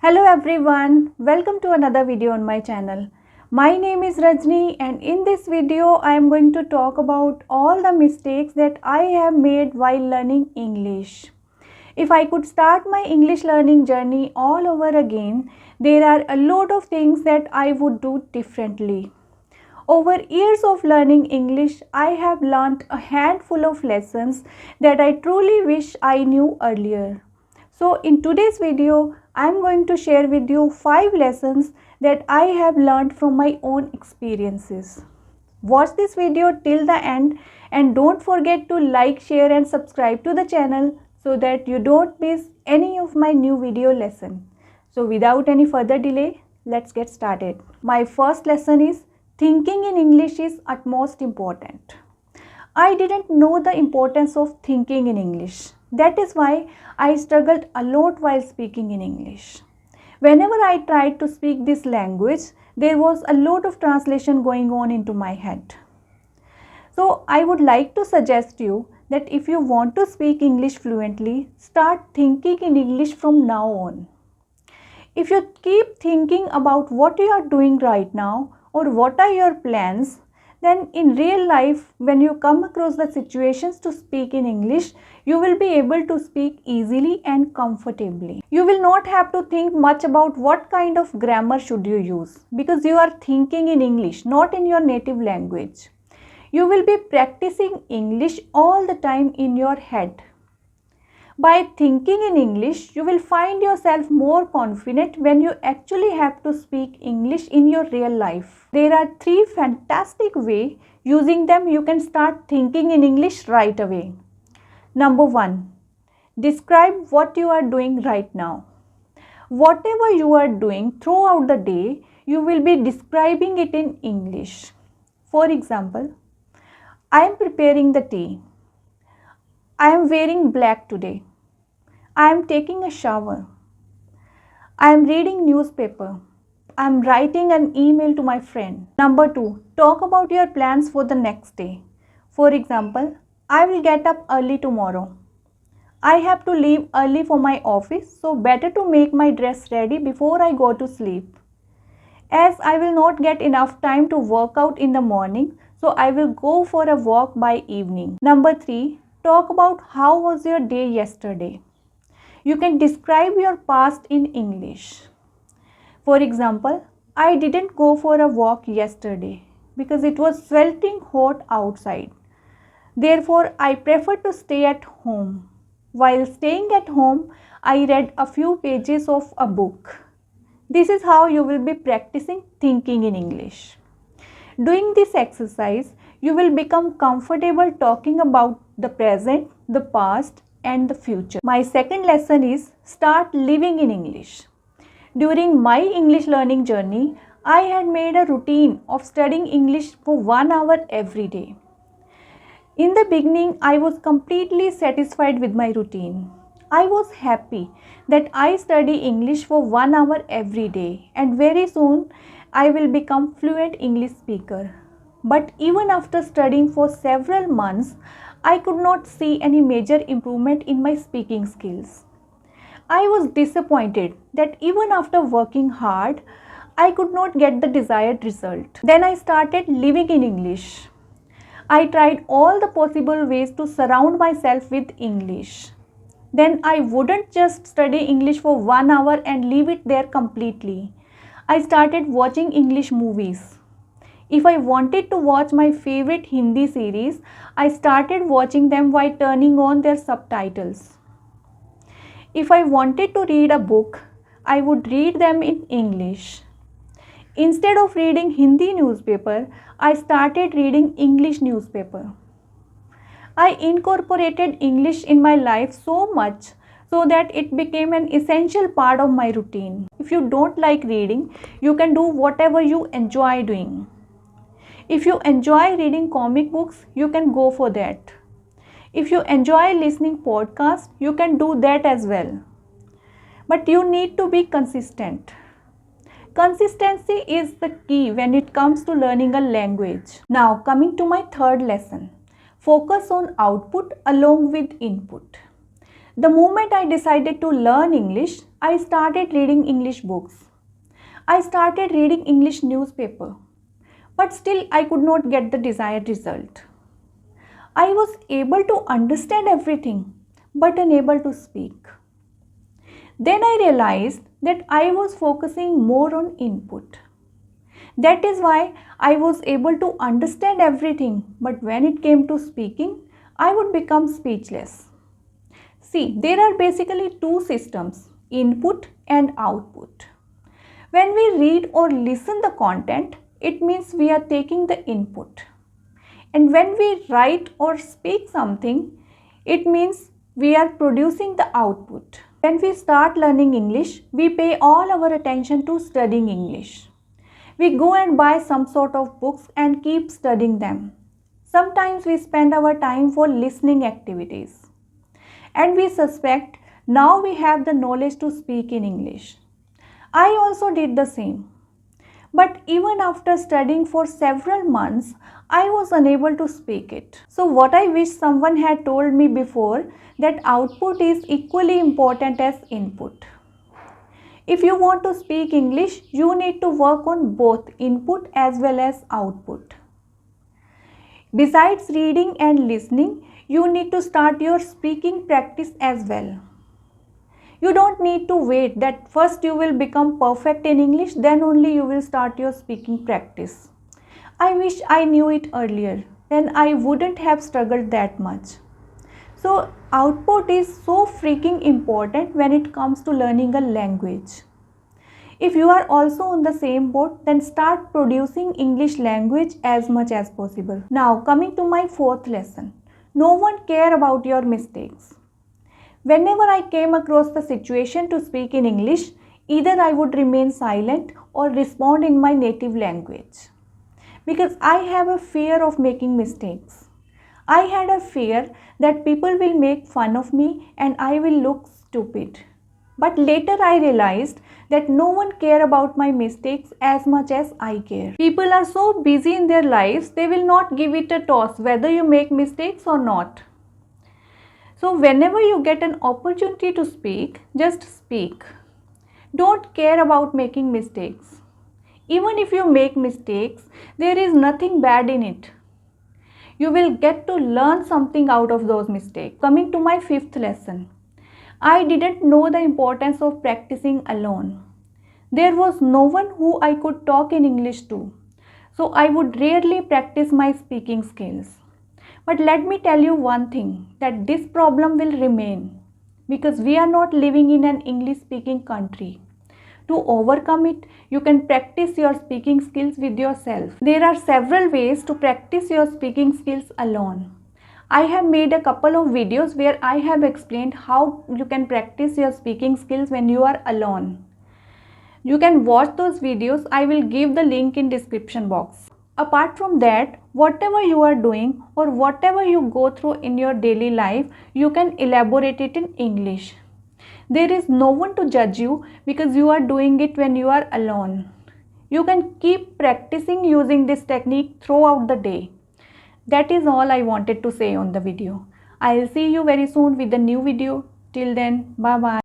Hello everyone, welcome to another video on my channel. My name is Rajni and in this video I am going to talk about all the mistakes that I have made while learning English. If I could start my English learning journey all over again, there are a lot of things that I would do differently. Over years of learning English, I have learnt a handful of lessons that I truly wish I knew earlier. So in today's video, I am going to share with you 5 lessons that I have learned from my own experiences. Watch this video till the end and don't forget to like, share and subscribe to the channel so that you don't miss any of my new video lesson. So without any further delay, let's get started. My first lesson is thinking in English is utmost important. I didn't know the importance of thinking in English. That is why I struggled a lot while speaking in English. Whenever I tried to speak this language, there was a lot of translation going on into my head. So I would like to suggest you that if you want to speak English fluently, start thinking in English from now on. If you keep thinking about what you are doing right now or what are your plans, then in real life, when you come across the situations to speak in English, you will be able to speak easily and comfortably. You will not have to think much about what kind of grammar should you use because you are thinking in English, not in your native language. You will be practicing English all the time in your head. By thinking in English, you will find yourself more confident when you actually have to speak English in your real life. There are 3 fantastic ways. Using them, you can start thinking in English right away. Number 1. Describe what you are doing right now. Whatever you are doing throughout the day, you will be describing it in English. For example, I am preparing the tea. I am wearing black today. I am taking a shower. I am reading newspaper. I am writing an email to my friend. Number 2. Talk about your plans for the next day. For example, I will get up early tomorrow. I have to leave early for my office, so better to make my dress ready before I go to sleep. As I will not get enough time to work out in the morning, so I will go for a walk by evening. Number 3. Talk about how was your day yesterday. You can describe your past in English. For example, I didn't go for a walk yesterday because it was sweltering hot outside. Therefore, I preferred to stay at home. While staying at home, I read a few pages of a book. This is how you will be practicing thinking in English. Doing this exercise, you will become comfortable talking about the present, the past, and the future. My second lesson is start living in English. During my English learning journey, I had made a routine of studying English for 1 hour every day. In the beginning, I was completely satisfied with my routine. I was happy that I study English for 1 hour every day and very soon I will become fluent English speaker. But even after studying for several months, I could not see any major improvement in my speaking skills. I was disappointed that even after working hard, I could not get the desired result. Then I started living in English. I tried all the possible ways to surround myself with English. Then I wouldn't just study English for 1 hour and leave it there completely. I started watching English movies. If I wanted to watch my favorite Hindi series, I started watching them while turning on their subtitles. If I wanted to read a book, I would read them in English. Instead of reading Hindi newspaper, I started reading English newspaper. I incorporated English in my life so much so that it became an essential part of my routine. If you don't like reading, you can do whatever you enjoy doing. If you enjoy reading comic books, you can go for that. If you enjoy listening podcasts, you can do that as well. But you need to be consistent. Consistency is the key when it comes to learning a language. Now coming to my third lesson. Focus on output along with input. The moment I decided to learn English, I started reading English books. I started reading English newspaper, but still I could not get the desired result. I was able to understand everything, but unable to speak. Then I realized that I was focusing more on input. That is why I was able to understand everything, but when it came to speaking, I would become speechless. See, there are basically two systems, input and output. When we read or listen the content, it means we are taking the input. And when we write or speak something, it means we are producing the output. When we start learning English, we pay all our attention to studying English. We go and buy some sort of books and keep studying them. Sometimes we spend our time for listening activities. And we suspect now we have the knowledge to speak in English. I also did the same. But even after studying for several months, I was unable to speak it. So what I wish someone had told me before, that output is equally important as input. If you want to speak English, you need to work on both input as well as output. Besides reading and listening, you need to start your speaking practice as well. You don't need to wait that first you will become perfect in English, then only you will start your speaking practice. I wish I knew it earlier, then I wouldn't have struggled that much. So output is so freaking important when it comes to learning a language. If you are also on the same boat, then start producing English language as much as possible. Now coming to my fourth lesson. No one cares about your mistakes. Whenever I came across the situation to speak in English, either I would remain silent or respond in my native language. Because I have a fear of making mistakes. I had a fear that people will make fun of me and I will look stupid. But later I realized that no one cares about my mistakes as much as I care. People are so busy in their lives, they will not give it a toss whether you make mistakes or not. So whenever you get an opportunity to speak, just speak. Don't care about making mistakes. Even if you make mistakes, there is nothing bad in it. You will get to learn something out of those mistakes. Coming to my fifth lesson. I didn't know the importance of practicing alone. There was no one who I could talk in English to. So I would rarely practice my speaking skills. But let me tell you one thing, that this problem will remain because we are not living in an English speaking country. To overcome it, you can practice your speaking skills with yourself. There are several ways to practice your speaking skills alone. I have made a couple of videos where I have explained how you can practice your speaking skills when you are alone. You can watch those videos. I will give the link in description box. Apart from that, whatever you are doing or whatever you go through in your daily life, you can elaborate it in English. There is no one to judge you because you are doing it when you are alone. You can keep practicing using this technique throughout the day. That is all I wanted to say on the video. I will see you very soon with a new video. Till then, bye bye.